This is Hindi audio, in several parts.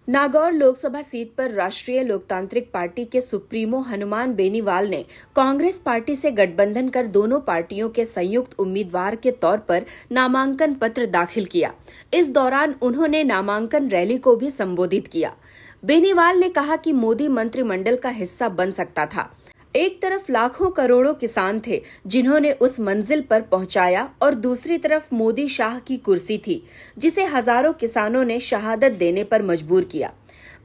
नागौर लोकसभा सीट पर राष्ट्रीय लोकतांत्रिक पार्टी के सुप्रीमो हनुमान बेनीवाल ने कांग्रेस पार्टी से गठबंधन कर दोनों पार्टियों के संयुक्त उम्मीदवार के तौर पर नामांकन पत्र दाखिल किया। इस दौरान उन्होंने नामांकन रैली को भी संबोधित किया। बेनीवाल ने कहा कि मोदी मंत्रिमंडल का हिस्सा बन सकता था। एक तरफ लाखों करोड़ों किसान थे जिन्होंने उस मंजिल पर पहुंचाया और दूसरी तरफ मोदी शाह की कुर्सी थी जिसे हजारों किसानों ने शहादत देने पर मजबूर किया।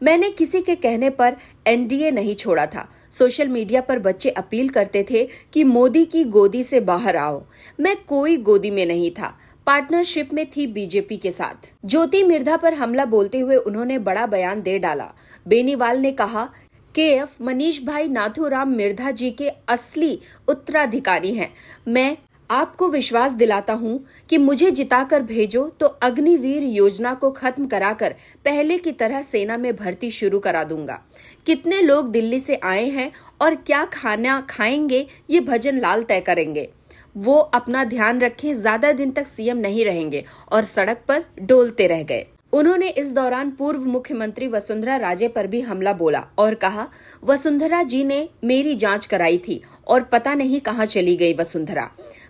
मैंने किसी के कहने पर एनडीए नहीं छोड़ा था। सोशल मीडिया पर बच्चे अपील करते थे कि मोदी की गोदी से बाहर आओ। मैं कोई गोदी में नहीं था, पार्टनरशिप में थी बीजेपी के साथ। ज्योति मिर्धा पर हमला बोलते हुए उन्होंने बड़ा बयान दे डाला। बेनीवाल ने कहा केएफ मनीष भाई नाथूराम मिर्धा जी के असली उत्तराधिकारी हैं। मैं आपको विश्वास दिलाता हूं कि मुझे जिताकर भेजो तो अग्निवीर योजना को खत्म कराकर पहले की तरह सेना में भर्ती शुरू करा दूंगा। कितने लोग दिल्ली से आए हैं और क्या खाना खाएंगे ये भजन लाल तय करेंगे। वो अपना ध्यान रखें, ज्यादा दिन तक सीएम नहीं रहेंगे और सड़क पर डोलते रह गए। उन्होंने इस दौरान पूर्व मुख्यमंत्री वसुंधरा राजे पर भी हमला बोला और कहा वसुंधरा जी ने मेरी जांच कराई थी और पता नहीं कहां चली गई वसुंधरा।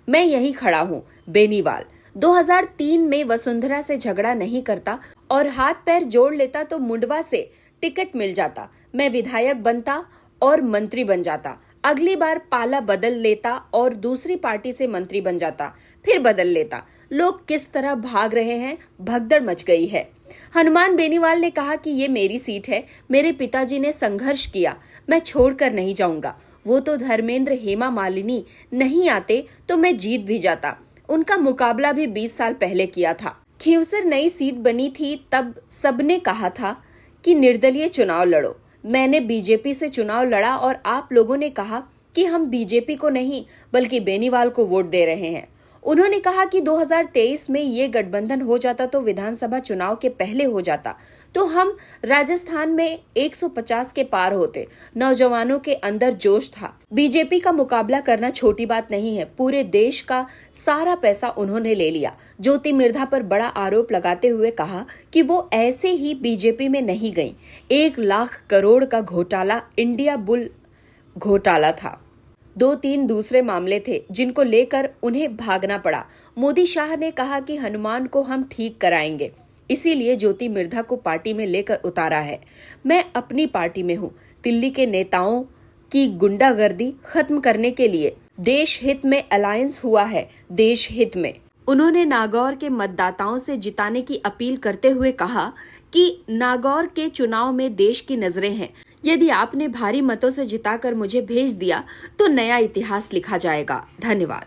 मैं यहीं खड़ा हूं। बेनीवाल 2003 में वसुंधरा से झगड़ा नहीं करता और हाथ पैर जोड़ लेता तो मुंडवा से टिकट मिल जाता। मैं विधायक बनता और मंत्री बन जाता। अगली बार पाला बदल लेता और दूसरी पार्टी से मंत्री बन जाता, फिर बदल लेता। लोग किस तरह भाग रहे हैं, भगदड़ मच गई है। हनुमान बेनीवाल ने कहा कि ये मेरी सीट है, मेरे पिताजी ने संघर्ष किया, मैं छोड़कर नहीं जाऊंगा। वो तो धर्मेंद्र हेमा मालिनी नहीं आते तो मैं जीत भी जाता। उनका मुकाबला भी 20 साल पहले किया था। खींवसर नई सीट बनी थी तब सबने कहा था कि निर्दलीय चुनाव लड़ो। मैंने बीजेपी से चुनाव लड़ा और आप लोगों ने कहा कि हम बीजेपी को नहीं बल्कि बेनीवाल को वोट दे रहे हैं। उन्होंने कहा कि 2023 में ये गठबंधन हो जाता तो विधानसभा चुनाव के पहले हो जाता तो हम राजस्थान में 150 के पार होते। नौजवानों के अंदर जोश था। बीजेपी का मुकाबला करना छोटी बात नहीं है। पूरे देश का सारा पैसा उन्होंने ले लिया। ज्योति मिर्धा पर बड़ा आरोप लगाते हुए कहा कि वो ऐसे ही बीजेपी में नहीं गई। 1 लाख करोड़ का घोटाला इंडिया बुल घोटाला था। 2-3 दूसरे मामले थे जिनको लेकर उन्हें भागना पड़ा। मोदी शाह ने कहा कि हनुमान को हम ठीक कराएंगे, इसीलिए ज्योति मिर्धा को पार्टी में लेकर उतारा है। मैं अपनी पार्टी में हूँ। दिल्ली के नेताओं की गुंडागर्दी खत्म करने के लिए देश हित में अलायंस हुआ है, देश हित में। उन्होंने नागौर के मतदाताओं से जिताने की अपील करते हुए कहा कि नागौर के चुनाव में देश की नजरें हैं। यदि आपने भारी मतों से जिताकर मुझे भेज दिया तो नया इतिहास लिखा जाएगा। धन्यवाद।